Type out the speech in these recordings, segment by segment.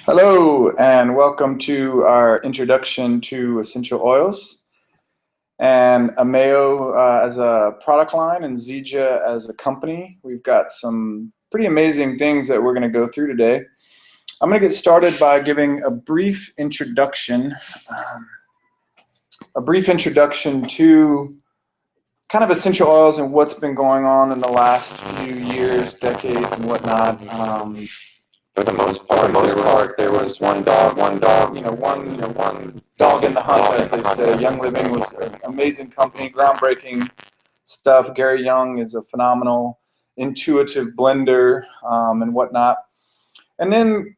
Hello, and welcome to our introduction to essential oils and Ameo as a product line and Zija as a company. We've got some pretty amazing things that we're going to go through today. I'm going to get started by giving a brief introduction to kind of essential oils and what's been going on in the last few years, decades, and whatnot. For the most part, there was one dog, one dog in the hunt, as they say. Young Living was an amazing company, groundbreaking stuff. Gary Young is a phenomenal, intuitive blender and whatnot. And then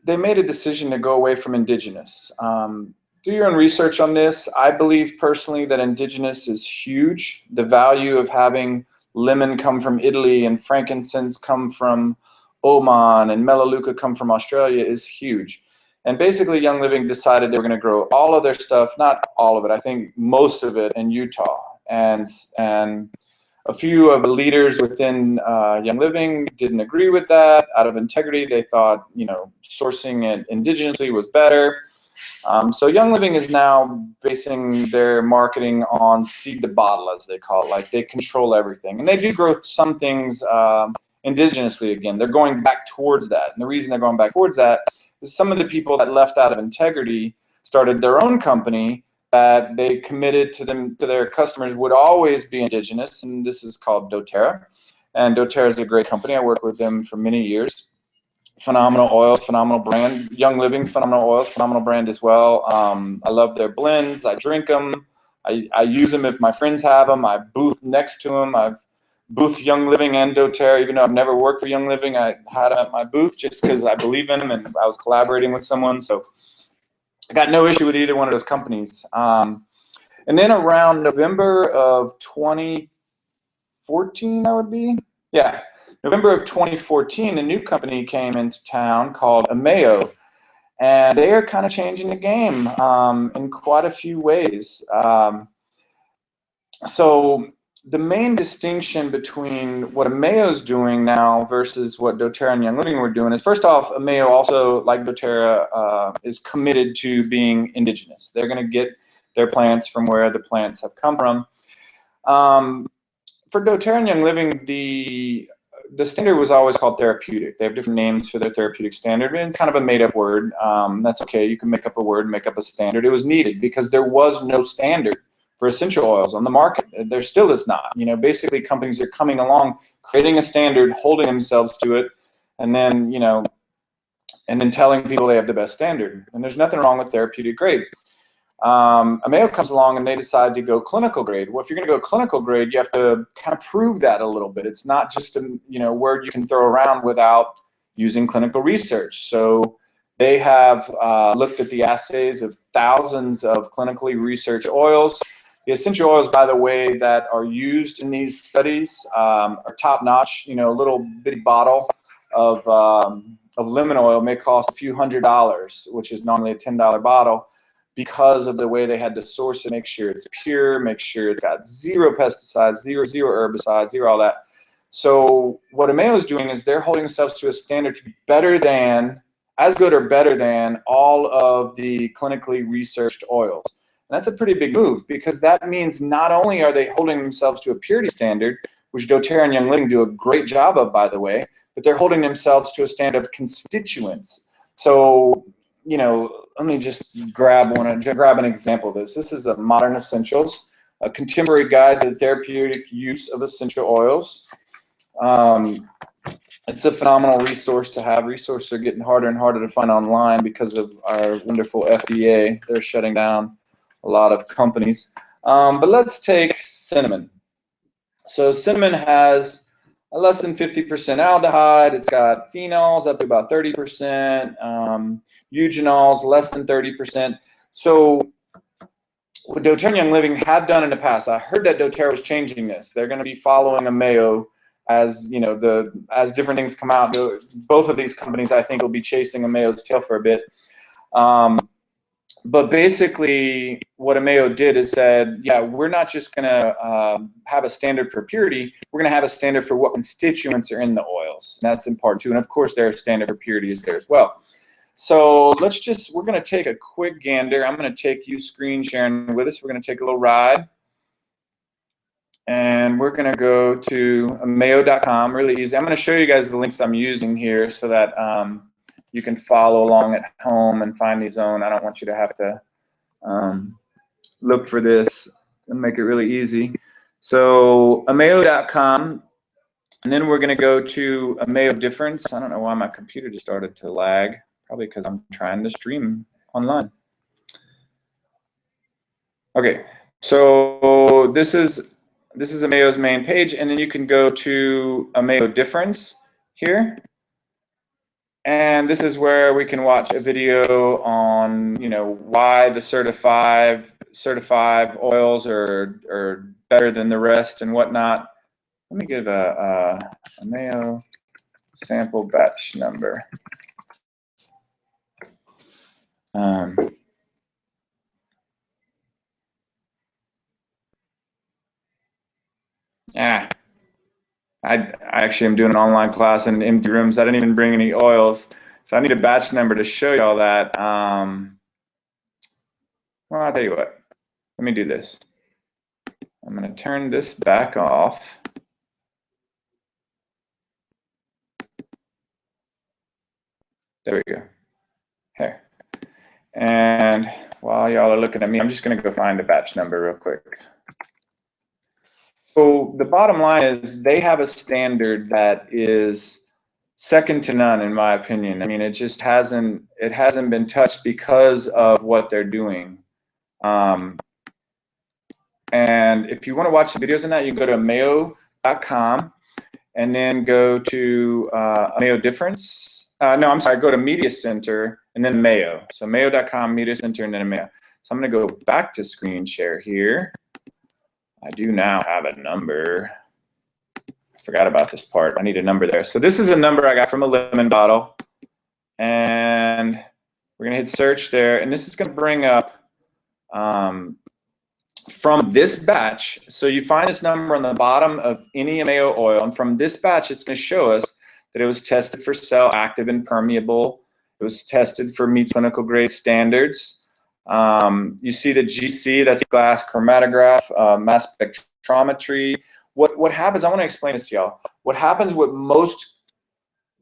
they made a decision to go away from indigenous. Do your own research on this. I believe personally that indigenous is huge. The value of having lemon come from Italy and frankincense come from Oman and Melaleuca come from Australia is huge. And basically Young Living decided they were going to grow all of their stuff, not all of it, I think most of it in Utah. And a few of the leaders within Young Living didn't agree with that. Out of integrity, they thought, sourcing it indigenously was better. So Young Living is now basing their marketing on seed to bottle, as they call it. Like they control everything. And they do grow some things indigenously again. They're going back towards that. And the reason they're going back towards that is some of the people that left out of integrity started their own company that they committed to their customers would always be indigenous, and this is called doTERRA. And doTERRA is a great company. I worked with them for many years. Phenomenal oil, phenomenal brand. Young Living, phenomenal oils, phenomenal brand as well. I love their blends. I drink them. I use them if my friends have them. I booth next to them. I've booth Young Living and doTERRA, even though I've never worked for Young Living. I had them at my booth just because I believe in them and I was collaborating with someone. So I got no issue with either one of those companies. And then around November of 2014, that would be? Yeah, November of 2014, a new company came into town called Ameo. And they are kind of changing the game in quite a few ways. So the main distinction between what Ameo is doing now versus what doTERRA and Young Living were doing is, first off, Ameo also, like doTERRA, is committed to being indigenous. They're going to get their plants from where the plants have come from. For doTERRA and Young Living, the standard was always called therapeutic. They have different names for their therapeutic standard, and it's kind of a made-up word. That's okay. You can make up a word, make up a standard. It was needed because there was no standard for essential oils on the market. There still is not. Basically companies are coming along, creating a standard, holding themselves to it, and then, telling people they have the best standard. And there's nothing wrong with therapeutic grade. Ameo comes along and they decide to go clinical grade. Well, if you're going to go clinical grade, you have to kind of prove that a little bit. It's not just a word you can throw around without using clinical research. So they have looked at the assays of thousands of clinically researched oils. The essential oils, by the way, that are used in these studies are top-notch. A little bitty bottle of lemon oil may cost a few $100s, which is normally a $10 bottle, because of the way they had to source it, make sure it's pure, make sure it's got zero pesticides, zero herbicides, zero all that. So what Ameo is doing is they're holding themselves to a standard to be better than, as good or better than, all of the clinically researched oils. And that's a pretty big move, because that means not only are they holding themselves to a purity standard, which doTERRA and Young Living do a great job of, by the way, but they're holding themselves to a standard of constituents. So, let me just grab an example of this. This is a Modern Essentials, a contemporary guide to the therapeutic use of essential oils. It's a phenomenal resource to have. Resources are getting harder and harder to find online because of our wonderful FDA. They're shutting down a lot of companies. But let's take cinnamon. So cinnamon has a less than 50% aldehyde. It's got phenols up to about 30%, eugenols less than 30%. So what doTERRA and Young Living have done in the past, I heard that doTERRA was changing this. They're going to be following Ameo as as different things come out. Both of these companies, I think, will be chasing Ameo's tail for a bit. But basically, what Ameo did is said, yeah, we're not just going to have a standard for purity. We're going to have a standard for what constituents are in the oils. And that's important too. And of course, their standard for purity is there as well. So we're going to take a quick gander. I'm going to take you screen sharing with us. We're going to take a little ride. And we're going to go to ameo.com, really easy. I'm going to show you guys the links I'm using here so that you can follow along at home and find these own. I don't want you to have to look for this and make it really easy. So ameo.com, and then we're going to go to Ameo difference. I don't know why my computer just started to lag. Probably because I'm trying to stream online. Okay, so this is Ameo's main page, and then you can go to Ameo difference here. And this is where we can watch a video on, why the certified oils are better than the rest and whatnot. Let me give a Ameo sample batch number. I actually am doing an online class in empty rooms. I didn't even bring any oils. So I need a batch number to show you all that. Well, I'll tell you what. Let me do this. I'm going to turn this back off. There we go. Here. And while y'all are looking at me, I'm just going to go find a batch number real quick. So the bottom line is they have a standard that is second to none, in my opinion. I mean, it just hasn't been touched because of what they're doing. And if you want to watch the videos on that, you can go to ameo.com and then go to Ameo difference. No, I'm sorry, go to Media Center and then Ameo. So ameo.com, Media Center, and then Ameo. So I'm going to go back to screen share here. I do now have a number. I forgot about this part. I need a number there. So this is a number I got from a lemon bottle. And we're going to hit search there. And this is going to bring up from this batch. So you find this number on the bottom of any Ameo oil. And from this batch, it's going to show us that it was tested for cell active and permeable. It was tested for meets clinical grade standards. You see the GC, that's glass chromatograph, mass spectrometry. What happens, I want to explain this to y'all. What happens with most,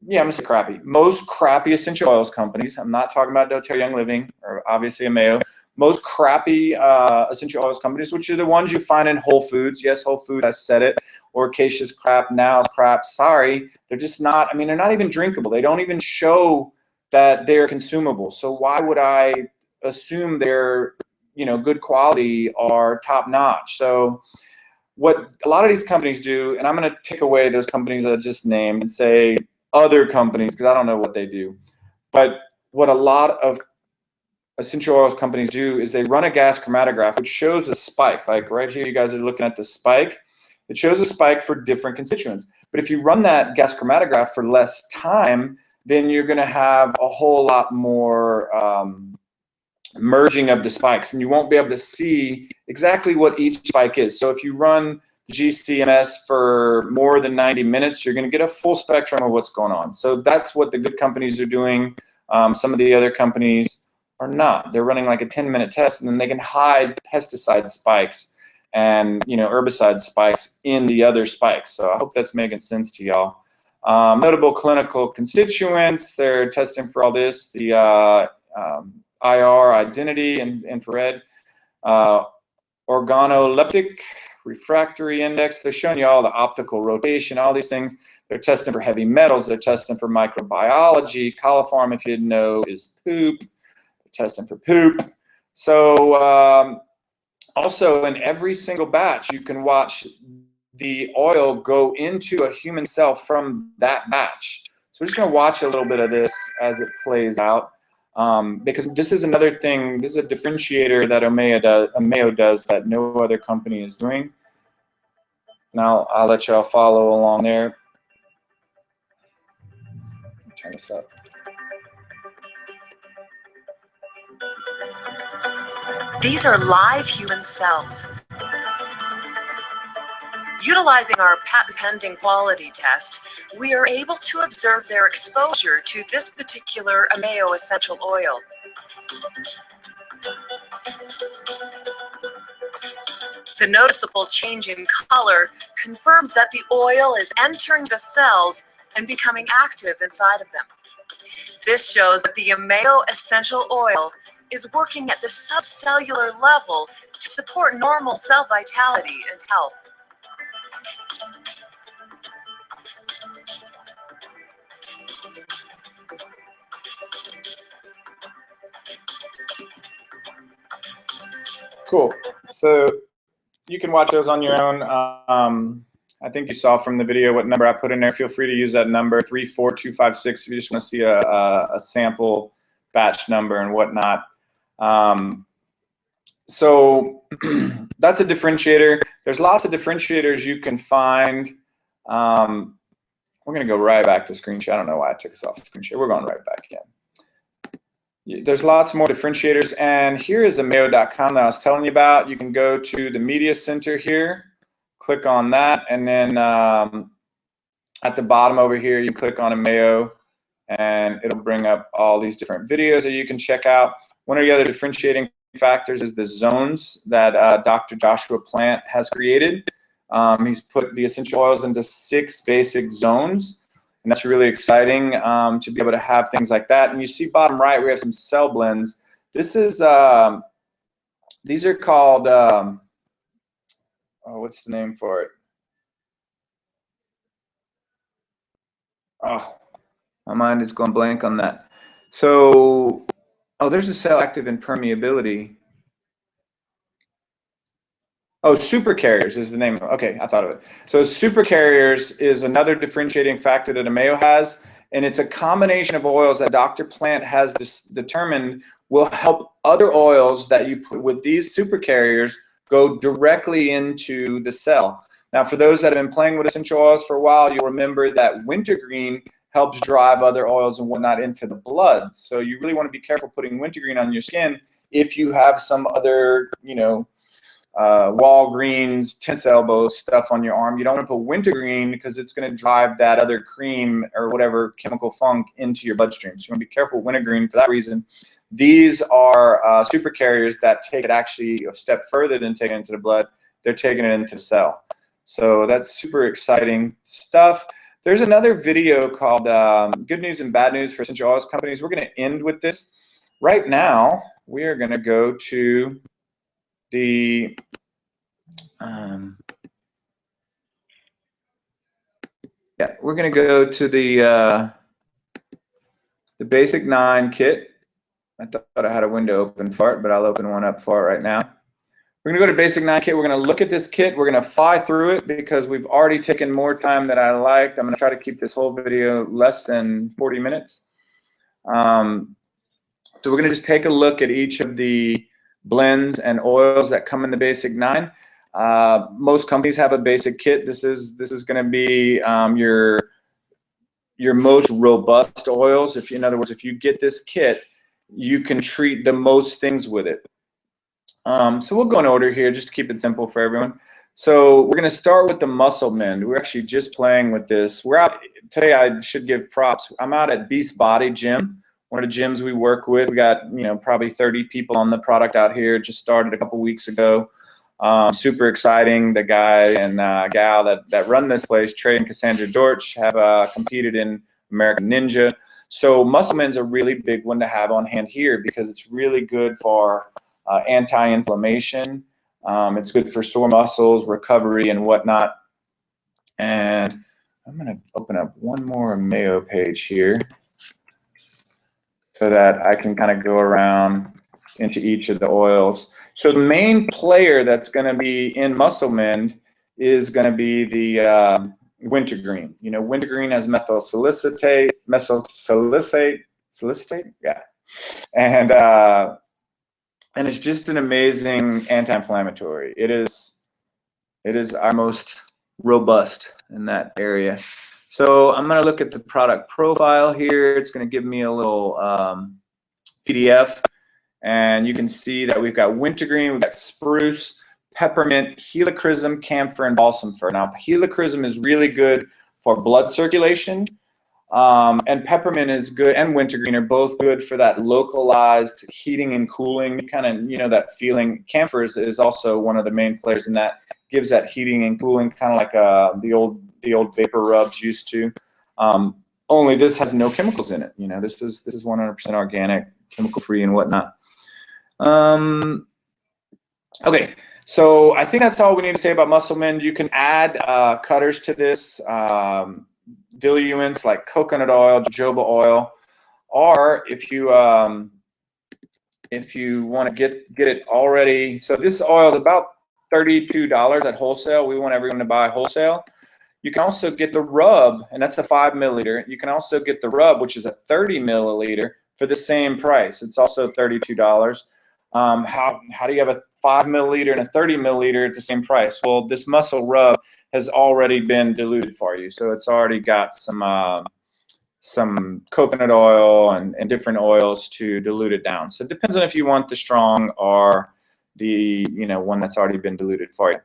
I'm going to say crappy, most crappy essential oils companies, I'm not talking about doTERRA Young Living or obviously Ameo, most crappy essential oils companies, which are the ones you find in Whole Foods. Yes, Whole Foods, I said it. Orcacia's crap, Now's crap. Sorry, they're just not, I mean, they're not even drinkable. They don't even show that they're consumable. So why would I assume they're good quality or top notch? So what a lot of these companies do, and I'm going to take away those companies that I just named and say other companies because I don't know what they do, but what a lot of essential oils companies do is they run a gas chromatograph which shows a spike. Like right here, you guys are looking at the spike. It shows a spike for different constituents. But if you run that gas chromatograph for less time, then you're going to have a whole lot more merging of the spikes, and you won't be able to see exactly what each spike is. So if you run GCMS for more than 90 minutes, you're going to get a full spectrum of what's going on. So that's what the good companies are doing. Some of the other companies are not. They're running like a 10-minute test, and then they can hide pesticide spikes and herbicide spikes in the other spikes. So I hope that's making sense to y'all. Notable clinical constituents, they're testing for all this. The IR, identity, and infrared, organoleptic, refractory index. They're showing you all the optical rotation, all these things. They're testing for heavy metals. They're testing for microbiology. Coliform, if you didn't know, is poop. They're testing for poop. So also in every single batch, you can watch the oil go into a human cell from that batch. So we're just going to watch a little bit of this as it plays out. Because this is another thing, this is a differentiator that Ameo does that no other company is doing. Now I'll let y'all follow along there. Turn this up. These are live human cells. Utilizing our patent-pending quality test, we are able to observe their exposure to this particular ameo essential oil. The noticeable change in color confirms that the oil is entering the cells and becoming active inside of them. This shows that the ameo essential oil is working at the subcellular level to support normal cell vitality and health. Cool. So you can watch those on your own. I think you saw from the video what number I put in there. Feel free to use that number, 34256, if you just want to see a sample batch number and whatnot. So that's a differentiator. There's lots of differentiators you can find. We're going to go right back to screen share. I don't know why I took us off the screen share. We're going right back in. There's lots more differentiators, and here is ameo.com that I was telling you about. You can go to the media center here, click on that, and then at the bottom over here you click on ameo, and it'll bring up all these different videos that you can check out. One of the other differentiating factors is the zones that Dr. Joshua Plant has created. He's put the essential oils into 6 basic zones. And that's really exciting to be able to have things like that. And you see bottom right, we have some cell blends. This is, these are called, oh, what's the name for it? Oh, my mind is going blank on that. So, oh, there's a cell active in permeability. Oh, supercarriers is the name. Okay, I thought of it. So supercarriers is another differentiating factor that ameo has, and it's a combination of oils that Dr. Plant has determined will help other oils that you put with these supercarriers go directly into the cell. Now, for those that have been playing with essential oils for a while, you'll remember that wintergreen helps drive other oils and whatnot into the blood. So you really want to be careful putting wintergreen on your skin if you have some other, you know, Walgreens, tennis elbow stuff on your arm. You don't want to put wintergreen because it's going to drive that other cream or whatever chemical funk into your bloodstream. So you want to be careful with wintergreen for that reason. These are supercarriers that take it actually a step further than taking it into the blood. They're taking it into the cell. So that's super exciting stuff. There's another video called Good News and Bad News for Essential Oils Companies. We're going to end with this. Right now, we are going to go to the yeah, we're going to go to the Basic 9 kit. I thought I had a window open for it, but I'll open one up for it right now. We're going to go to Basic 9 kit. We're going to look at this kit. We're going to fly through it because we've already taken more time than I liked. I'm going to try to keep this whole video less than 40 minutes. So we're going to just take a look at each of the blends and oils that come in the Basic 9. Most companies have a basic kit. This is going to be your most robust oils. If in other words, if you get this kit, you can treat the most things with it. So we'll go in order here just to keep it simple for everyone. So we're going to start with the Muscle Mend. We're actually just playing with this. We're out today. I should give props. I'm out at Beast Body Gym, one of the gyms we work with. We got probably 30 people on the product out here. Just started a couple weeks ago. Super exciting. The guy and gal that run this place, Trey and Cassandra Dortch, have competed in American Ninja. So Muscle Mend's a really big one to have on hand here because it's really good for anti-inflammation. It's good for sore muscles, recovery, and whatnot. And I'm going to open up one more ameo page here so that I can kind of go around into each of the oils. So the main player that's going to be in Muscle Mend is going to be the wintergreen. Wintergreen has methyl salicylate, yeah, and it's just an amazing anti-inflammatory. It is our most robust in that area. So I'm going to look at the product profile here. It's going to give me a little PDF. And you can see that we've got wintergreen, we've got spruce, peppermint, helichrysum, camphor, and balsam fir. Now, helichrysum is really good for blood circulation, and peppermint is good, and wintergreen are both good for that localized heating and cooling, kind of, you know, that feeling. Camphor is also one of the main players in that, gives that heating and cooling, kind of like the old vapor rubs used to. Only this has no chemicals in it. You know, this is 100% organic, chemical free, and whatnot. Okay, so I think that's all we need to say about Muscle Mend. You can add cutters to this, diluents like coconut oil, jojoba oil, or if you want to get it already. So this oil is about $32 at wholesale. We want everyone to buy wholesale. You can also get the rub, and that's a 5 milliliter. You can also get the rub, which is a 30 milliliter, for the same price. It's also $32. How do you have a 5 milliliter and a 30 milliliter at the same price? Well, this muscle rub has already been diluted for you, so it's already got some coconut oil and different oils to dilute it down. So it depends on if you want the strong or the one that's already been diluted for you.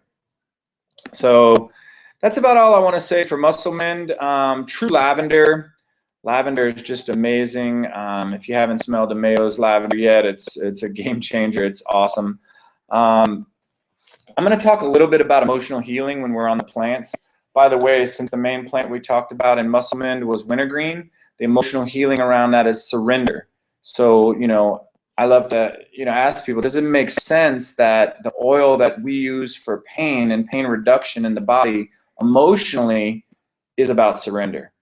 So that's about all I want to say for Muscle Mend. True Lavender. Lavender is just amazing. If you haven't smelled the Mayo's lavender yet, it's a game changer. It's awesome. I'm going to talk a little bit about emotional healing when we're on the plants. By the way, since the main plant we talked about in Muscle Mend was wintergreen, the emotional healing around that is surrender. So, I love to, ask people, does it make sense that the oil that we use for pain and pain reduction in the body emotionally is about surrender?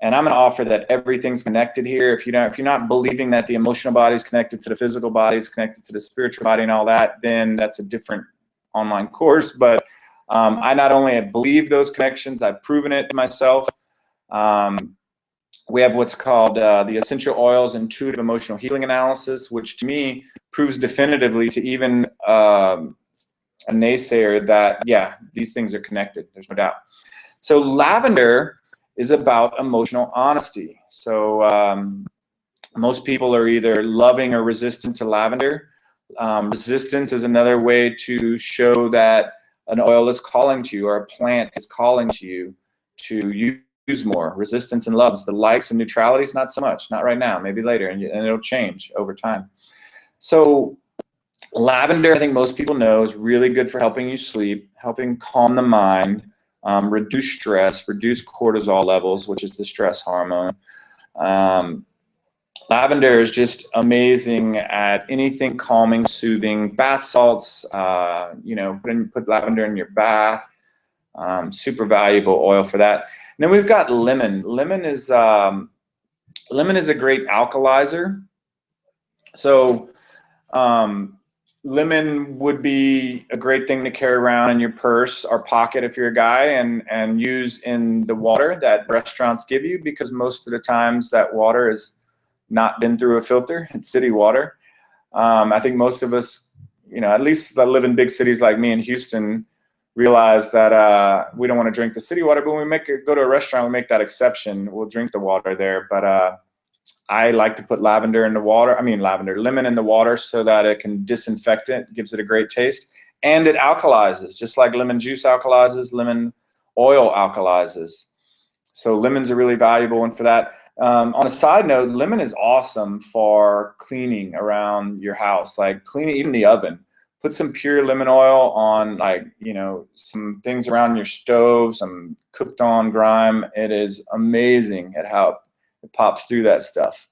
And I'm going to offer that everything's connected here. If you're not believing that the emotional body is connected to the physical body, is connected to the spiritual body and all that, then that's a different online course. But I not only believe those connections, I've proven it myself. We have what's called the Essential Oils Intuitive Emotional Healing Analysis, which to me proves definitively to even a naysayer that, yeah, these things are connected. There's no doubt. So lavender is about emotional honesty. So most people are either loving or resistant to lavender. Resistance is another way to show that an oil is calling to you, or a plant is calling to you to use more. Resistance and loves. The likes and neutralities, not so much. Not right now, maybe later, and it'll change over time. So lavender, I think most people know, is really good for helping you sleep, helping calm the mind, reduce stress, reduce cortisol levels, which is the stress hormone. Lavender is just amazing at anything calming, soothing. Bath salts, put lavender in your bath. Super valuable oil for that. And then we've got lemon. Lemon is a great alkalizer. So lemon would be a great thing to carry around in your purse or pocket if you're a guy, and use in the water that restaurants give you, because most of the times that water has not been through a filter. It's city water. I think most of us, at least that live in big cities like me in Houston, realize that we don't want to drink the city water, but when we go to a restaurant, we make that exception. We'll drink the water there, but I like to put lemon in the water so that it can disinfect it, gives it a great taste, and it alkalizes, just like lemon juice alkalizes, lemon oil alkalizes. So lemon's a really valuable one for that. On a side note, lemon is awesome for cleaning around your house, like cleaning even the oven. Put some pure lemon oil on, some things around your stove, some cooked on grime. It is amazing at how it pops through that stuff.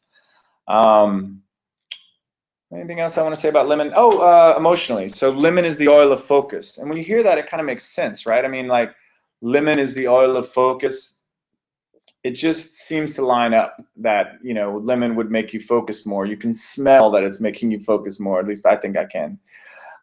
Anything else I want to say about lemon? Emotionally. So lemon is the oil of focus. And when you hear that, it kind of makes sense, right? I mean, like, lemon is the oil of focus. It just seems to line up that, lemon would make you focus more. You can smell that it's making you focus more. At least I think I can.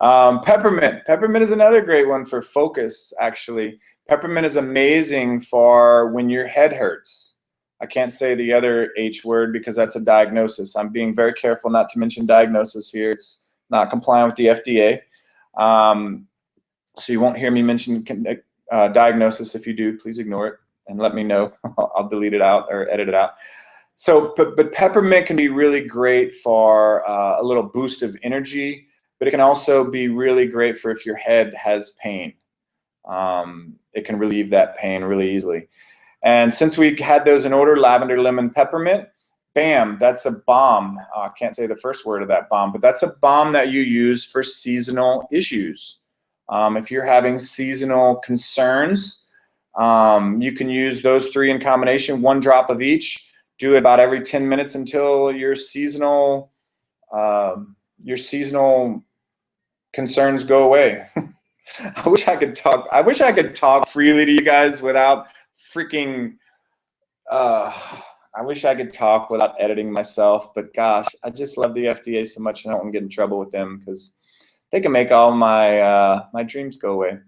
Peppermint. Peppermint is another great one for focus, actually. Peppermint is amazing for when your head hurts. I can't say the other H word because that's a diagnosis. I'm being very careful not to mention diagnosis here. It's not compliant with the FDA. So you won't hear me mention diagnosis. If you do, please ignore it and let me know. I'll delete it out or edit it out. So, but peppermint can be really great for a little boost of energy, but it can also be really great for if your head has pain. It can relieve that pain really easily. And since we had those in order, lavender, lemon, peppermint, bam, that's a bomb. I can't say the first word of that bomb, but that's a bomb that you use for seasonal issues. If you're having seasonal concerns, you can use those three in combination, 1 drop of each. Do it about every 10 minutes until your seasonal concerns go away. I wish I could talk. I wish I could talk freely to you guys without freaking. I wish I could talk without editing myself. But gosh, I just love the FDA so much, and I don't want to get in trouble with them because they can make all my my dreams go away.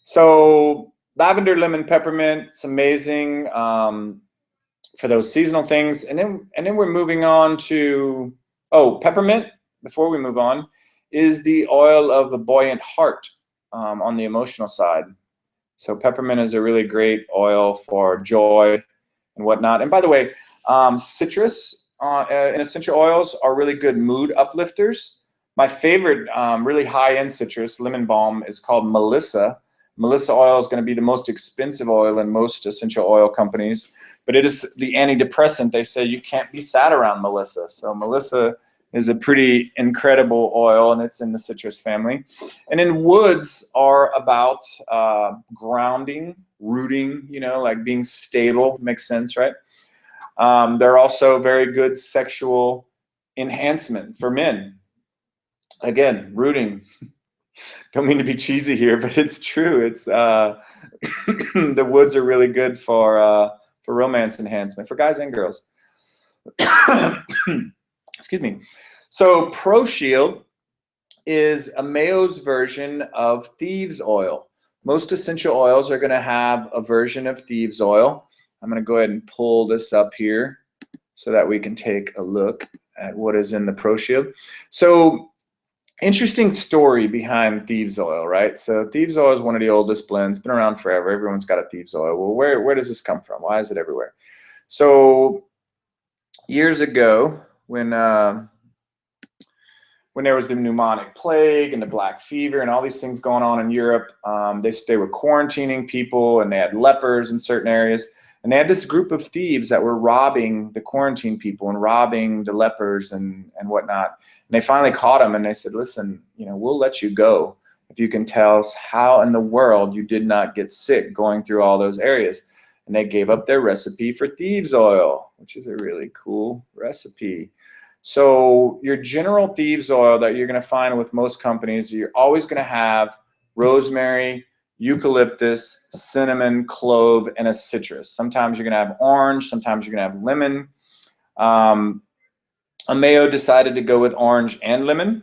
So lavender, lemon, peppermint. It's amazing for those seasonal things. And then we're moving on to peppermint. Before we move on, is the oil of the buoyant heart. On the emotional side. So peppermint is a really great oil for joy and whatnot. And by the way, citrus and essential oils are really good mood uplifters. My favorite really high-end citrus, lemon balm, is called Melissa. Melissa oil is going to be the most expensive oil in most essential oil companies, but it is the antidepressant. They say you can't be sad around Melissa. So Melissa is a pretty incredible oil, and it's in the citrus family. And then woods are about grounding, rooting, you know, like being stable. Makes sense, right? They're also very good sexual enhancement for men. Again, rooting. Don't mean to be cheesy here, but it's true. It's the woods are really good for romance enhancement for guys and girls. Excuse me. So Pro Shield is a Mayo's version of Thieves Oil. Most essential oils are going to have a version of Thieves Oil. I'm going to go ahead and pull this up here so that we can take a look at what is in the Pro Shield. So interesting story behind Thieves Oil, right? So Thieves Oil is one of the oldest blends, been around forever. Everyone's got a Thieves Oil. Well, where does this come from? Why is it everywhere? So years ago, when there was the pneumonic plague and the black fever and all these things going on in Europe, they were quarantining people, and they had lepers in certain areas. And they had this group of thieves that were robbing the quarantine people and robbing the lepers and whatnot. And they finally caught them, and they said, listen, you know, we'll let you go if you can tell us how in the world you did not get sick going through all those areas. And they gave up their recipe for Thieves Oil, which is a really cool recipe. So your general Thieves Oil that you're going to find with most companies, you're always going to have rosemary, eucalyptus, cinnamon, clove, and a citrus. Sometimes you're going to have orange, sometimes you're going to have lemon. Mayo decided to go with orange and lemon,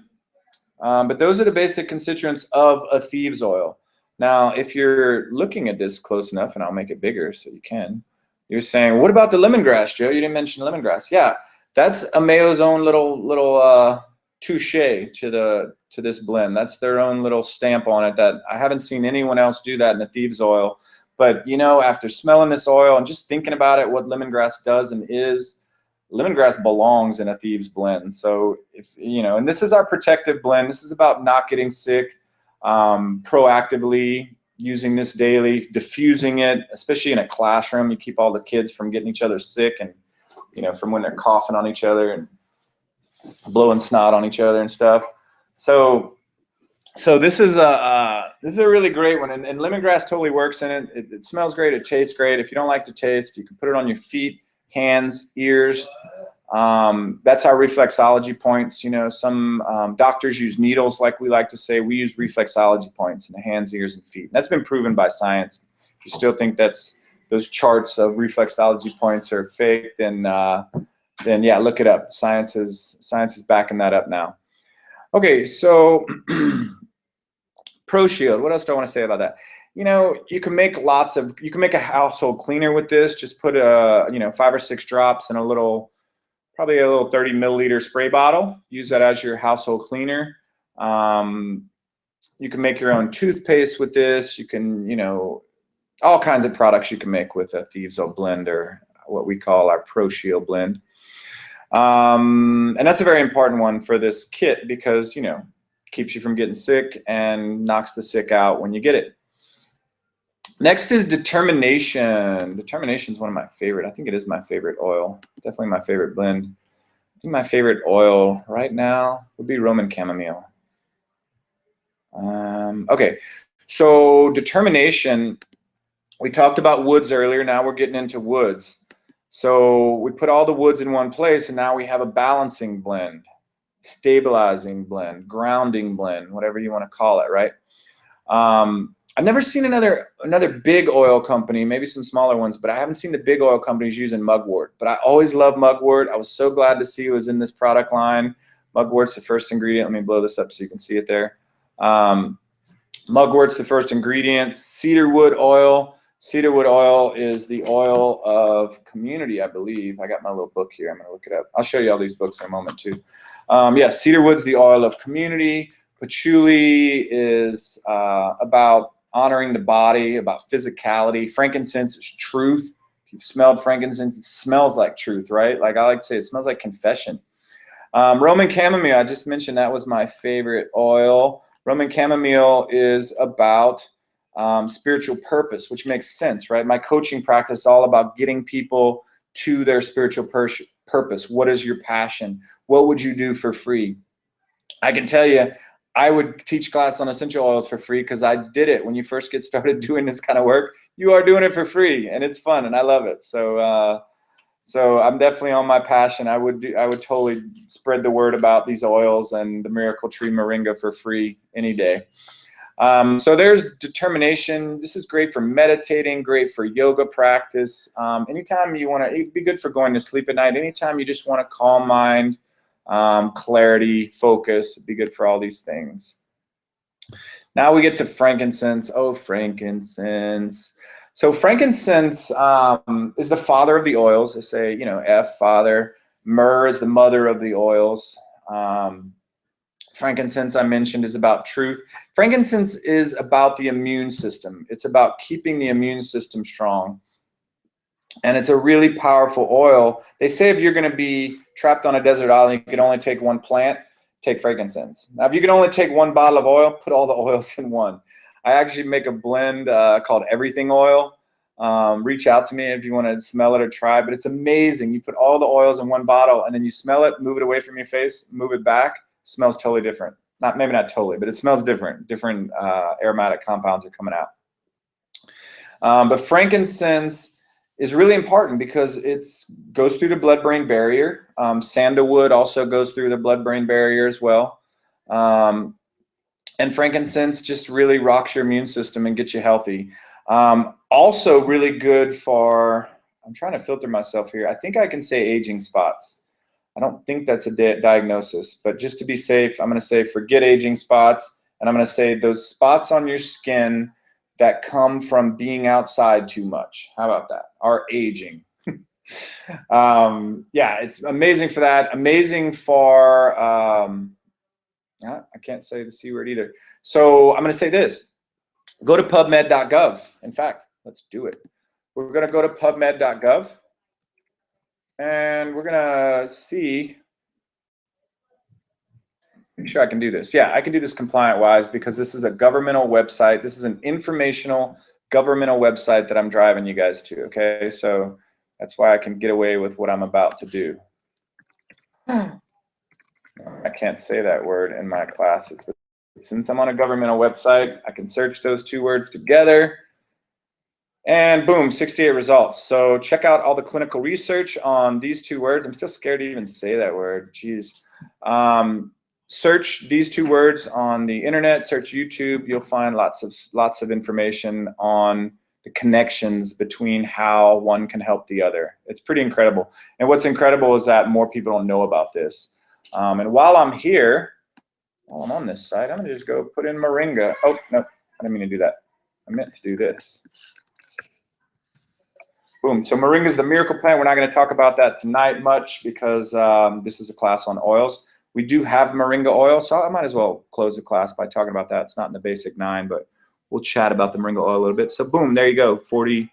but those are the basic constituents of a Thieves Oil. Now, if you're looking at this close enough, and I'll make it bigger so you can, you're saying, what about the lemongrass, Joe? You didn't mention lemongrass. Yeah, that's a Mayo's own little touche to this blend. That's their own little stamp on it that I haven't seen anyone else do that in the Thieves Oil. But, you know, after smelling this oil and just thinking about it, what lemongrass does and is, lemongrass belongs in a Thieves blend. So, if you know, and this is our protective blend. This is about not getting sick, proactively using this daily, diffusing it, especially in a classroom. You keep all the kids from getting each other sick, and you know, from when they're coughing on each other and blowing snot on each other and stuff. So this is a really great one, and lemongrass totally works in it. It smells great. It tastes great. If you don't like the taste, you can put it on your feet, hands, ears. That's our reflexology points. You know, some doctors use needles, like we like to say. We use reflexology points in the hands, ears, and feet. And that's been proven by science. If you still think those charts of reflexology points are fake, then yeah, look it up. Science is backing that up now. Okay, so Pro Shield. What else do I want to say about that? You know, you can make a household cleaner with this. Just put 5 or 6 drops in probably a little 30 milliliter spray bottle. Use that as your household cleaner. You can make your own toothpaste with this. You can, you know, all kinds of products you can make with a Thieves Oil blend or what we call our Pro Shield blend. And that's a very important one for this kit because, you know, keeps you from getting sick and knocks the sick out when you get it. Next is Determination. Determination is one of my favorite. I think it is my favorite oil. Definitely my favorite blend. I think my favorite oil right now would be Roman chamomile. Okay, so Determination, we talked about woods earlier. Now we're getting into woods. So we put all the woods in one place, and now we have a balancing blend, stabilizing blend, grounding blend, whatever you want to call it, right? I've never seen another big oil company, maybe some smaller ones, but I haven't seen the big oil companies using mugwort. But I always love mugwort. I was so glad to see it was in this product line. Mugwort's the first ingredient. Let me blow this up so you can see it there. Mugwort's the first ingredient. Cedarwood oil. Cedarwood oil is the oil of community, I believe. I got my little book here. I'm going to look it up. I'll show you all these books in a moment too. Yeah, cedarwood's the oil of community. Patchouli is about honoring the body, about physicality. Frankincense is truth. If you've smelled frankincense, it smells like truth, right? Like I like to say, it smells like confession. Roman chamomile, I just mentioned that was my favorite oil. Roman chamomile is about spiritual purpose, which makes sense, right? My coaching practice is all about getting people to their spiritual purpose. What is your passion? What would you do for free? I can tell you, I would teach class on essential oils for free because I did it when you first get started doing this kind of work. You are doing it for free, and it's fun, and I love it. So, so I'm definitely on my passion. I would totally spread the word about these oils and the Miracle Tree Moringa for free any day. So there's Determination. This is great for meditating, great for yoga practice. Anytime you want to, it'd be good for going to sleep at night. Anytime you just want to calm mind, clarity, focus, it'd be good for all these things. Now we get to frankincense. Oh, frankincense. So frankincense is the father of the oils. They say, you know, F, father. Myrrh is the mother of the oils. Frankincense, I mentioned, is about truth. Frankincense is about the immune system. It's about keeping the immune system strong. And it's a really powerful oil. They say if you're going to be trapped on a desert island, you can only take one plant, take frankincense. Now, if you can only take one bottle of oil, put all the oils in one. I actually make a blend called Everything Oil. Reach out to me if you want to smell it or try, but it's amazing. You put all the oils in one bottle, and then you smell it, move it away from your face, move it back. Smells totally different. Maybe not totally, but it smells different. Different aromatic compounds are coming out. But frankincense is really important because it goes through the blood-brain barrier. Sandalwood also goes through the blood-brain barrier as well. And frankincense just really rocks your immune system and gets you healthy. Also really good for, I'm trying to filter myself here. I think I can say aging spots. I don't think that's a diagnosis, but just to be safe, I'm going to say forget aging spots, and I'm going to say those spots on your skin that come from being outside too much. How about that? Are aging. Yeah, it's amazing for that. Amazing for, I can't say the C word either. So I'm going to say this. Go to pubmed.gov. In fact, let's do it. We're going to go to pubmed.gov. And we're going to see, make sure I can do this. Yeah, I can do this compliant-wise because this is a governmental website. This is an informational governmental website that I'm driving you guys to, okay? So that's why I can get away with what I'm about to do. I can't say that word in my classes, but since I'm on a governmental website, I can search those two words together. And boom, 68 results. So check out all the clinical research on these two words. I'm still scared to even say that word. Jeez. Search these two words on the internet. Search YouTube. You'll find lots of information on the connections between how one can help the other. It's pretty incredible. And what's incredible is that more people don't know about this. And while I'm here, while I'm on this site, I'm gonna just go put in moringa. Oh no, I didn't mean to do that. I meant to do this. Boom. So moringa is the miracle plant. We're not going to talk about that tonight much because this is a class on oils. We do have moringa oil, so I might as well close the class by talking about that. It's not in the basic 9, but we'll chat about the moringa oil a little bit. So boom, there you go. 40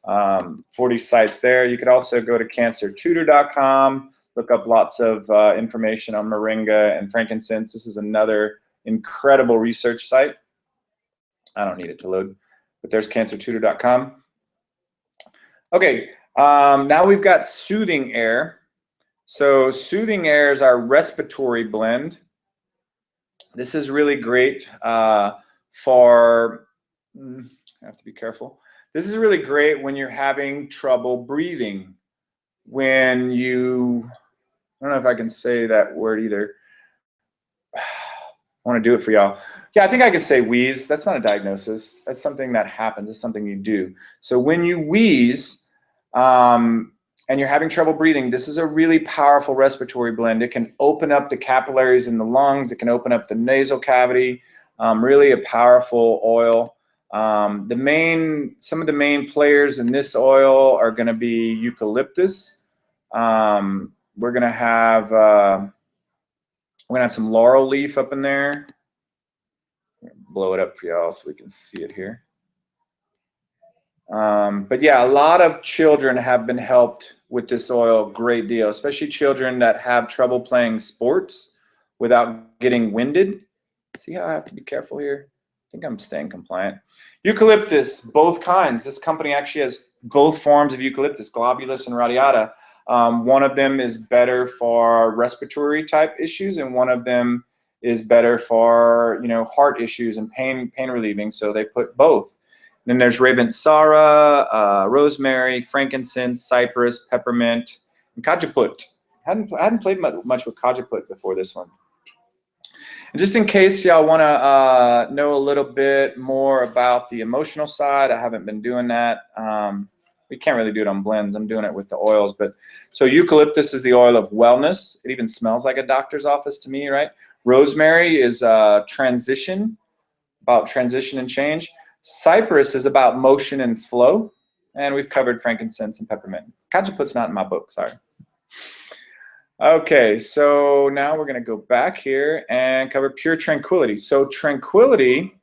40 sites there. You could also go to cancertutor.com, look up lots of information on moringa and frankincense. This is another incredible research site. I don't need it to load, but there's cancertutor.com. Okay, now we've got Soothing Air. So Soothing Air is our respiratory blend. This is really great for, I have to be careful. This is really great when you're having trouble breathing. When you, I don't know if I can say that word either. I want to do it for y'all. Yeah, I think I can say wheeze. That's not a diagnosis. That's something that happens. It's something you do. So when you wheeze and you're having trouble breathing, this is a really powerful respiratory blend. It can open up the capillaries in the lungs. It can open up the nasal cavity. Really a powerful oil. Some of the main players in this oil are going to be eucalyptus. We're going to have some laurel leaf up in there. Blow it up for y'all so we can see it here. But yeah, a lot of children have been helped with this oil a great deal, especially children that have trouble playing sports without getting winded. See how I have to be careful here? I think I'm staying compliant. Eucalyptus, both kinds. This company actually has both forms of eucalyptus, globulus and radiata. One of them is better for respiratory type issues, and one of them is better for, you know, heart issues and pain relieving. So they put both. Then there's Ravensara, rosemary, frankincense, cypress, peppermint, and cajeput. I hadn't played much with cajeput before this one. And just in case y'all want to know a little bit more about the emotional side, I haven't been doing that. We can't really do it on blends. I'm doing it with the oils. But so eucalyptus is the oil of wellness. It even smells like a doctor's office to me, right? Rosemary is transition, about transition and change. Cypress is about motion and flow. And we've covered frankincense and peppermint. Cajeput's not in my book, sorry. Okay, so now we're going to go back here and cover pure tranquility. So tranquility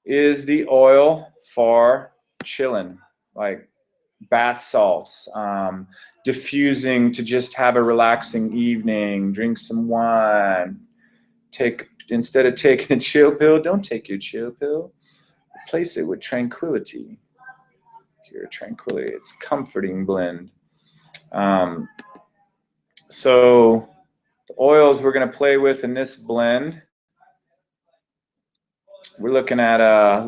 is the oil for chilling, like bath salts, diffusing to just have a relaxing evening, drink some wine, instead of taking a chill pill, don't take your chill pill, replace it with tranquility. Pure tranquility, it's comforting blend. So the oils we're going to play with in this blend, we're looking at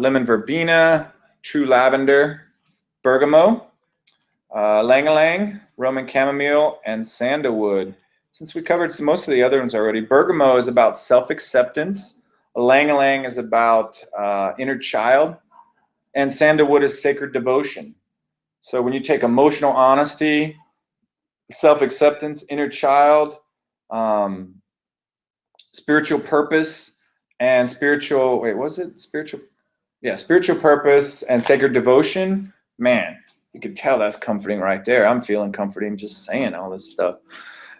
lemon verbena, true lavender, bergamot, lang-a-lang, Roman chamomile, and sandalwood. Since we covered most of the other ones already, bergamot is about self-acceptance, lang-a-lang is about inner child, and sandalwood is sacred devotion. So when you take emotional honesty, self-acceptance, inner child, spiritual purpose, and spiritual purpose and sacred devotion, man, you can tell that's comforting right there. I'm feeling comforting just saying all this stuff.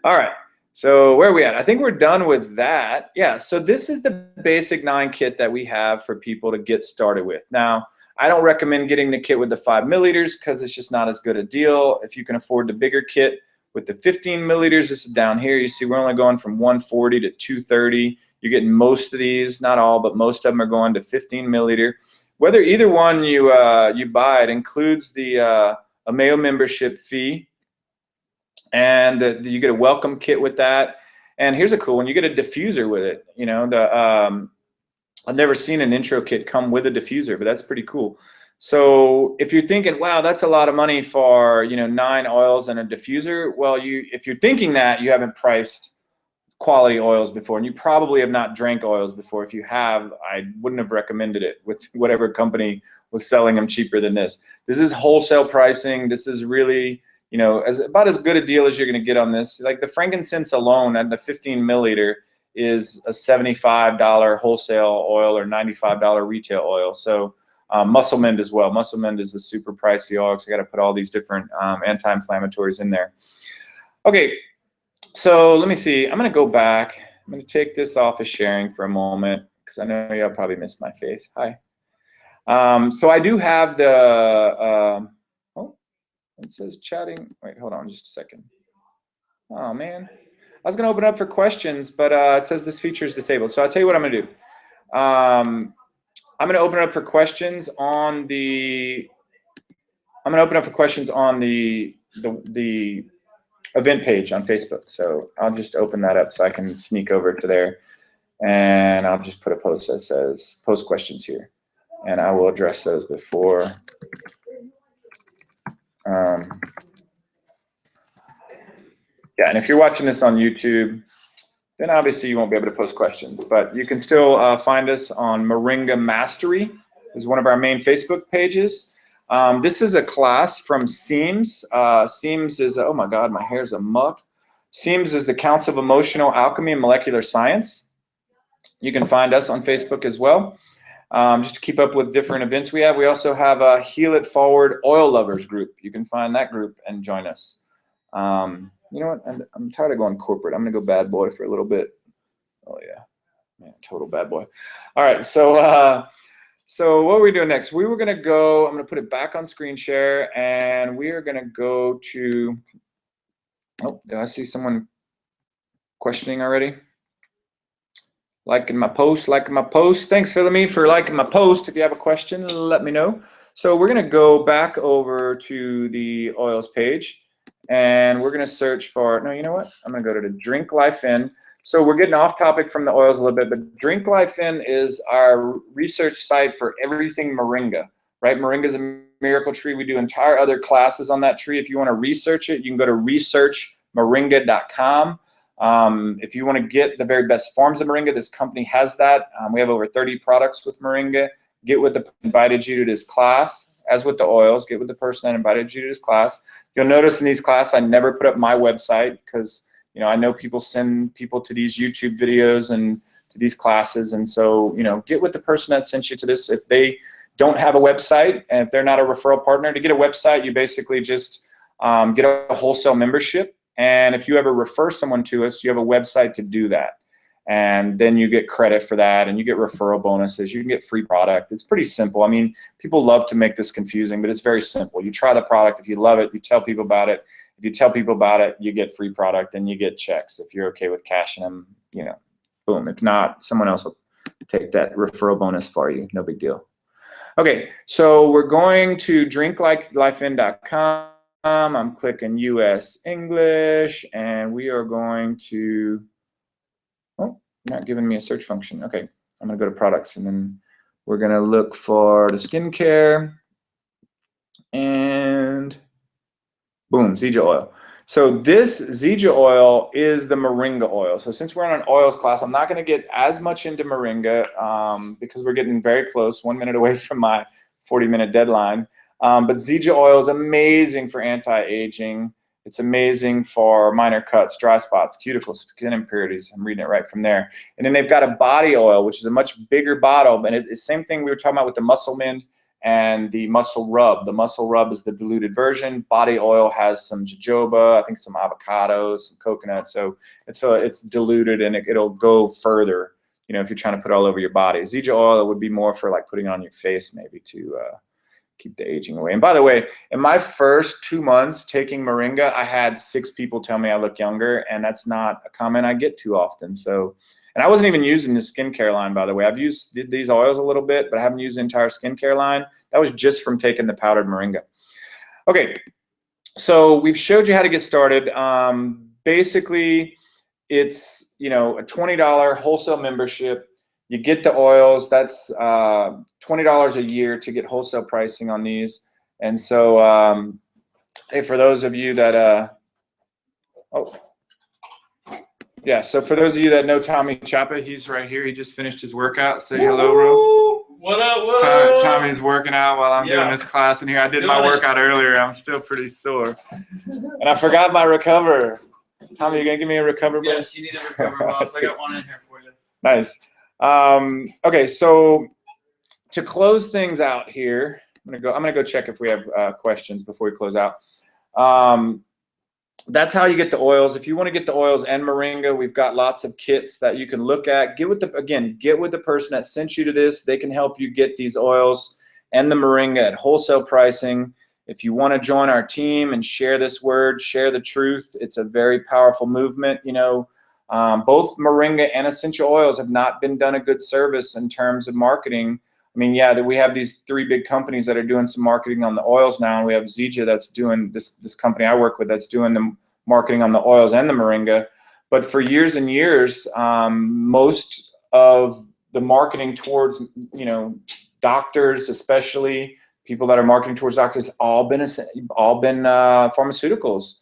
All right, so where are we at? I think we're done with that. Yeah, so this is the basic 9 kit that we have for people to get started with. Now, I don't recommend getting the kit with the 5 milliliters because it's just not as good a deal. If you can afford the bigger kit with the 15 milliliters, this is down here. You see we're only going from 140 to 230. You're getting most of these, not all, but most of them are going to 15 milliliter. Whether either one you buy, it includes the Ameo membership fee, and you get a welcome kit with that. And here's a cool one: you get a diffuser with it. You know, I've never seen an intro kit come with a diffuser, but that's pretty cool. So if you're thinking, wow, that's a lot of money for, you know, 9 oils and a diffuser, well, if you're thinking that, you haven't priced quality oils before, and you probably have not drank oils before. If you have, I wouldn't have recommended it with whatever company was selling them cheaper than this. This is wholesale pricing. This is really, you know, about as good a deal as you're going to get on this. Like the frankincense alone at the 15 milliliter is a $75 wholesale oil or $95 retail oil. So Muscle Mend as well. Muscle Mend is a super pricey oil because I got to put all these different anti-inflammatories in there. Okay, so let me see. I'm going to go back. I'm going to take this off of sharing for a moment because I know y'all probably missed my face. Hi. So I do have the, hold It says chatting. Wait, hold on just a second. Oh man, I was gonna open it up for questions, but it says this feature is disabled. So I'll tell you what I'm gonna do. I'm gonna open it up for questions on the. I'm gonna open up for questions on the event page on Facebook. So I'll just open that up so I can sneak over to there, and I'll just put a post that says post questions here, and I will address those before. Yeah, and if you're watching this on YouTube, then obviously you won't be able to post questions, but you can still find us on Moringa Mastery, is one of our main Facebook pages. This is a class from CEAMS. CEAMS is, oh my God, my hair's a muck. CEAMS is the Council of Emotional Alchemy and Molecular Science. You can find us on Facebook as well, just to keep up with different events we have. We also have a Heal It Forward Oil Lovers group. You can find that group and join us. You know what? I'm tired of going corporate. I'm gonna go bad boy for a little bit. Oh yeah, man, total bad boy. All right, so so what are we doing next? We were gonna go. I'm gonna put it back on screen share, and we are gonna go to. Oh, did I see someone questioning already? Liking my post, liking my post. Thanks, Philomene, for liking my post. If you have a question, let me know. So we're gonna go back over to the oils page. And we're going to search for, no, you know what? I'm going to go to the Drink Life In. So we're getting off topic from the oils a little bit, but Drink Life In is our research site for everything moringa, right? Moringa is a miracle tree. We do entire other classes on that tree. If you want to research it, you can go to researchmoringa.com. If you want to get the very best forms of moringa, this company has that. We have over 30 products with moringa. Get with the invited you to this class. As with the oils, get with the person that invited you to this class. You'll notice in these classes, I never put up my website because, you know, I know people send people to these YouTube videos and to these classes. And so, you know, get with the person that sent you to this. If they don't have a website and if they're not a referral partner, to get a website, you basically just get a wholesale membership. And if you ever refer someone to us, you have a website to do that. And then you get credit for that, and you get referral bonuses. You can get free product. It's pretty simple. I mean, people love to make this confusing, but it's very simple. You try the product. If you love it, you tell people about it. If you tell people about it, you get free product and you get checks. If you're okay with cashing them, you know, boom. If not, someone else will take that referral bonus for you. No big deal. Okay, so we're going to drinklifein.com. I'm clicking US English, and we are going to, oh, not giving me a search function. Okay, I'm gonna go to products, and then we're gonna look for the skincare, and boom, Zija oil. So this Zija oil is the moringa oil. So since we're on an oils class, I'm not gonna get as much into moringa because we're getting very close, 1 minute away from my 40-minute deadline. But Zija oil is amazing for anti-aging. It's amazing for minor cuts, dry spots, cuticles, skin impurities. I'm reading it right from there. And then they've got a body oil, which is a much bigger bottle. And it's the same thing we were talking about with the Muscle Mend and the Muscle Rub. The Muscle Rub is the diluted version. Body oil has some jojoba, I think some avocado, some coconut. So it's diluted, and it'll go further, you know, if you're trying to put it all over your body. Zija oil would be more for like putting it on your face, maybe, to keep the aging away. And by the way, in my first 2 months taking moringa, I had 6 people tell me I look younger, and that's not a comment I get too often. So, and I wasn't even using the skincare line, by the way. I've used these oils a little bit, but I haven't used the entire skincare line. That was just from taking the powdered moringa. Okay, so we've showed you how to get started. Basically, it's, you know, a $20 wholesale membership. You get the oils. That's $20 a year to get wholesale pricing on these. And so, hey, for those of you that, oh, yeah. So for those of you that know Tommy Chappa, he's right here. He just finished his workout. Say hello, bro. What up? What up? Tommy's working out while I'm doing this class in here. I did my workout earlier. I'm still pretty sore, and I forgot my recover. Tommy, you gonna give me a recover, bro? Yes, you need a recover, boss. I got one in here for you. Nice. Okay, so to close things out here, I'm gonna go check if we have questions before we close out. That's how you get the oils. If you want to get the oils and moringa, we've got lots of kits that you can look at. Get with the person that sent you to this. They can help you get these oils and the moringa at wholesale pricing. If you want to join our team and share this word, share the truth, it's a very powerful movement. You know, both moringa and essential oils have not been done a good service in terms of marketing. I mean, yeah, we have these 3 big companies that are doing some marketing on the oils now, and we have Zija that's doing this company I work with that's doing the marketing on the oils and the moringa. But for years and years, most of the marketing towards, you know, doctors, especially people that are marketing towards doctors, all been pharmaceuticals.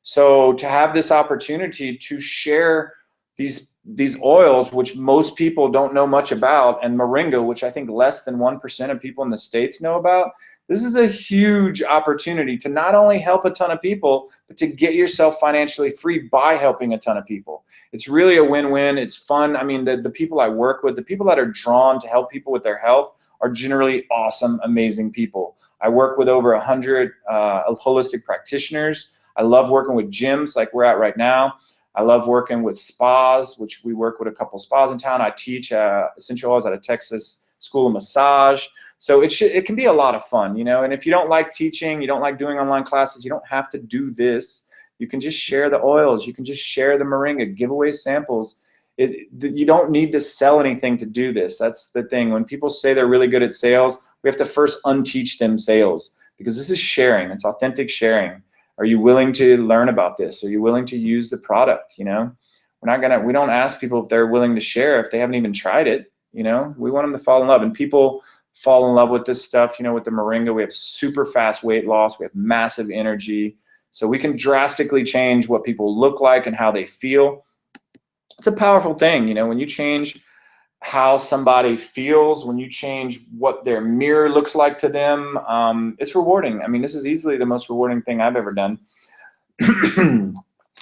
So to have this opportunity to share these oils, which most people don't know much about, and moringa, which I think less than 1% of people in the States know about, this is a huge opportunity to not only help a ton of people, but to get yourself financially free by helping a ton of people. It's really a win-win. It's fun. I mean, the people I work with, the people that are drawn to help people with their health are generally awesome, amazing people. I work with over 100 holistic practitioners. I love working with gyms like we're at right now. I love working with spas, which we work with a couple spas in town. I teach essential oils at a Texas school of massage. So it can be a lot of fun, you know. And if you don't like teaching, you don't like doing online classes, you don't have to do this. You can just share the oils. You can just share the moringa, give away samples. You don't need to sell anything to do this. That's the thing. When people say they're really good at sales, we have to first unteach them sales, because this is sharing. It's authentic sharing. Are you willing to learn about this? Are you willing to use the product? You know, we don't ask people if they're willing to share if they haven't even tried it. You know, we want them to fall in love, and people fall in love with this stuff. You know, with the moringa, we have super fast weight loss. We have massive energy. So we can drastically change what people look like and how they feel. It's a powerful thing. You know, when you change how somebody feels, when you change what their mirror looks like to them, it's rewarding. I mean, this is easily the most rewarding thing I've ever done.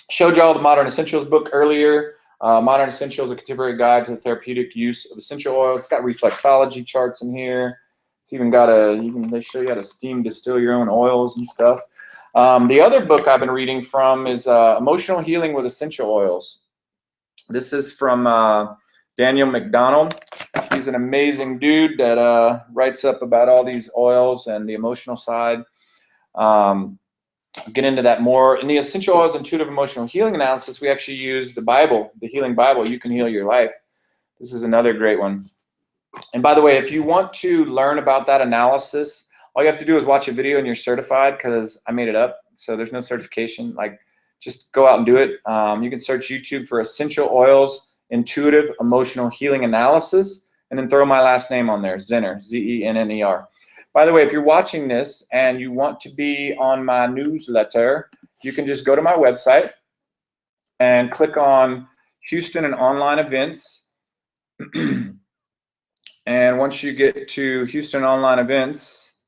Showed y'all the Modern Essentials book earlier. Modern Essentials, a contemporary guide to the therapeutic use of essential oils. It's got reflexology charts in here. It's even got they show you how to steam distill your own oils and stuff. The other book I've been reading from is Emotional Healing with Essential Oils. This is from Daniel McDonald. He's an amazing dude that writes up about all these oils and the emotional side. I'll get into that more. In the Essential Oils Intuitive Emotional Healing Analysis, we actually use the Bible, the Healing Bible, You Can Heal Your Life. This is another great one. And by the way, if you want to learn about that analysis, all you have to do is watch a video and you're certified, because I made it up. So there's no certification. Like, just go out and do it. You can search YouTube for Essential Oils Intuitive Emotional Healing Analysis, and then throw my last name on there, Zenner, Z-E-N-N-E-R. By the way, if you're watching this and you want to be on my newsletter, you can just go to my website and click on Houston and Online Events. And once you get to Houston Online Events,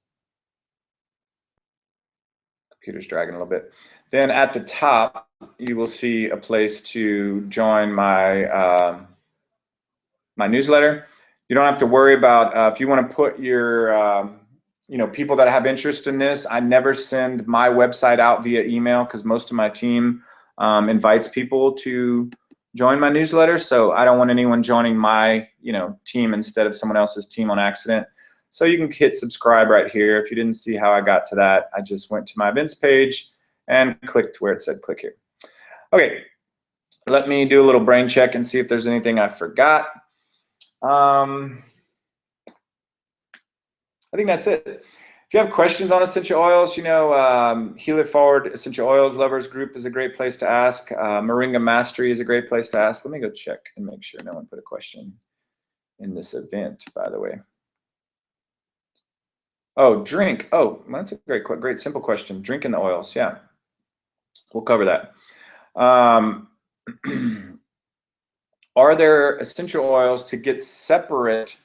computer's dragging a little bit. Then at the top, you will see a place to join my my newsletter. You don't have to worry about if you want to put your people that have interest in this. I never send my website out via email, because most of my team invites people to join my newsletter. So I don't want anyone joining my team instead of someone else's team on accident. So you can hit subscribe right here. If you didn't see how I got to that, I just went to my events page and clicked where it said click here. Okay, let me do a little brain check and see if there's anything I forgot. I think that's it. If you have questions on essential oils, Heal It Forward Essential Oils Lovers Group is a great place to ask. Moringa Mastery is a great place to ask. Let me go check and make sure no one put a question in this event, by the way. Oh, drink. Oh, that's a great simple question. Drink in the oils. Yeah, we'll cover that. Are there essential oils to get separate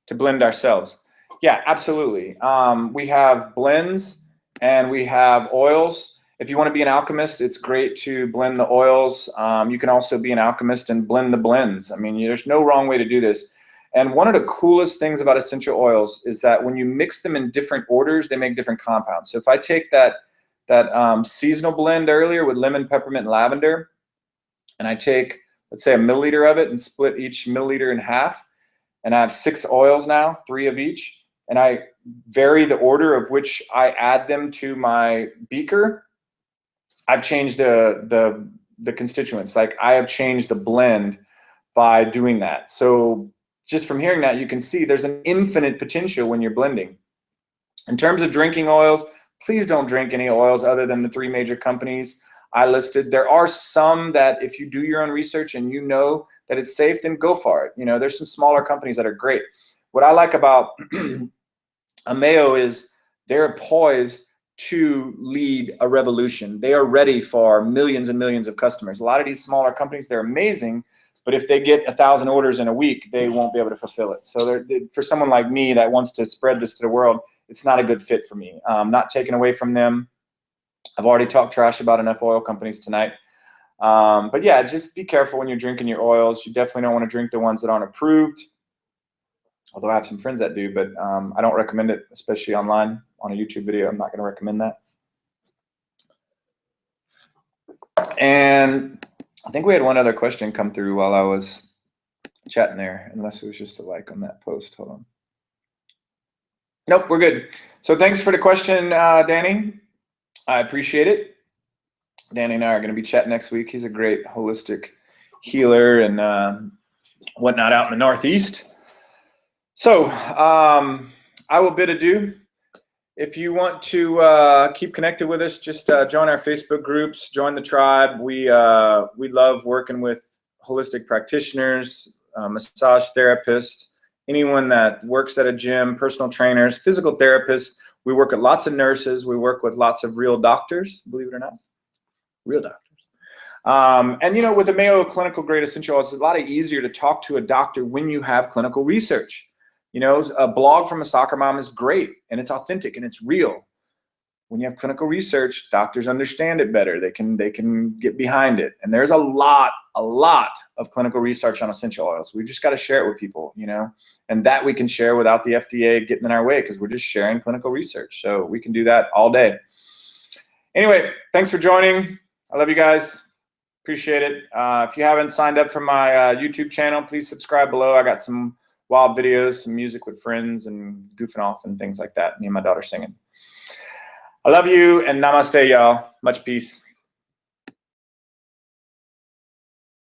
to blend ourselves? Yeah, absolutely. We have blends and we have oils. If you want to be an alchemist, it's great to blend the oils. You can also be an alchemist and blend the blends. I mean, there's no wrong way to do this. And one of the coolest things about essential oils is that when you mix them in different orders, they make different compounds. So if I take that seasonal blend earlier with lemon, peppermint, and lavender, and I take, let's say, a milliliter of it and split each milliliter in half, and I have 6 oils now, 3 of each, and I vary the order of which I add them to my beaker, I've changed the constituents. Like I have changed the blend by doing that. So just from hearing that, you can see there's an infinite potential when you're blending. In terms of drinking oils, please don't drink any oils other than the 3 major companies I listed. There are some that if you do your own research and you know that it's safe, then go for it. You know, there's some smaller companies that are great. What I like about Ameo is they're poised to lead a revolution. They are ready for millions and millions of customers. A lot of these smaller companies, they're amazing, but if they get 1,000 orders in a week, they won't be able to fulfill it. So for someone like me that wants to spread this to the world, it's not a good fit for me. Not taken away from them. I've already talked trash about enough oil companies tonight. But yeah, just be careful when you're drinking your oils. You definitely don't want to drink the ones that aren't approved. Although I have some friends that do, but I don't recommend it, especially online on a YouTube video. I'm not going to recommend that. And I think we had one other question come through while I was chatting there, unless it was just a like on that post. Hold on. Nope, we're good. So thanks for the question, Danny. I appreciate it. Danny and I are going to be chatting next week. He's a great holistic healer and whatnot out in the Northeast. So I will bid adieu. If you want to keep connected with us, just join our Facebook groups, join the tribe. We love working with holistic practitioners, massage therapists, anyone that works at a gym, personal trainers, physical therapists. We work with lots of nurses. We work with lots of real doctors, believe it or not, real doctors. And, you know, with the Mayo clinical grade essential oils, it's a lot easier to talk to a doctor when you have clinical research. You know, a blog from a soccer mom is great, and it's authentic, and it's real. When you have clinical research, doctors understand it better. They can get behind it. And there's a lot of clinical research on essential oils. We just got to share it with people, you know, and that we can share without the FDA getting in our way because we're just sharing clinical research. So we can do that all day. Anyway, thanks for joining. I love you guys. Appreciate it. If you haven't signed up for my YouTube channel, please subscribe below. I got some wild videos, some music with friends and goofing off and things like that. Me and my daughter singing. I love you and namaste, y'all. Much peace.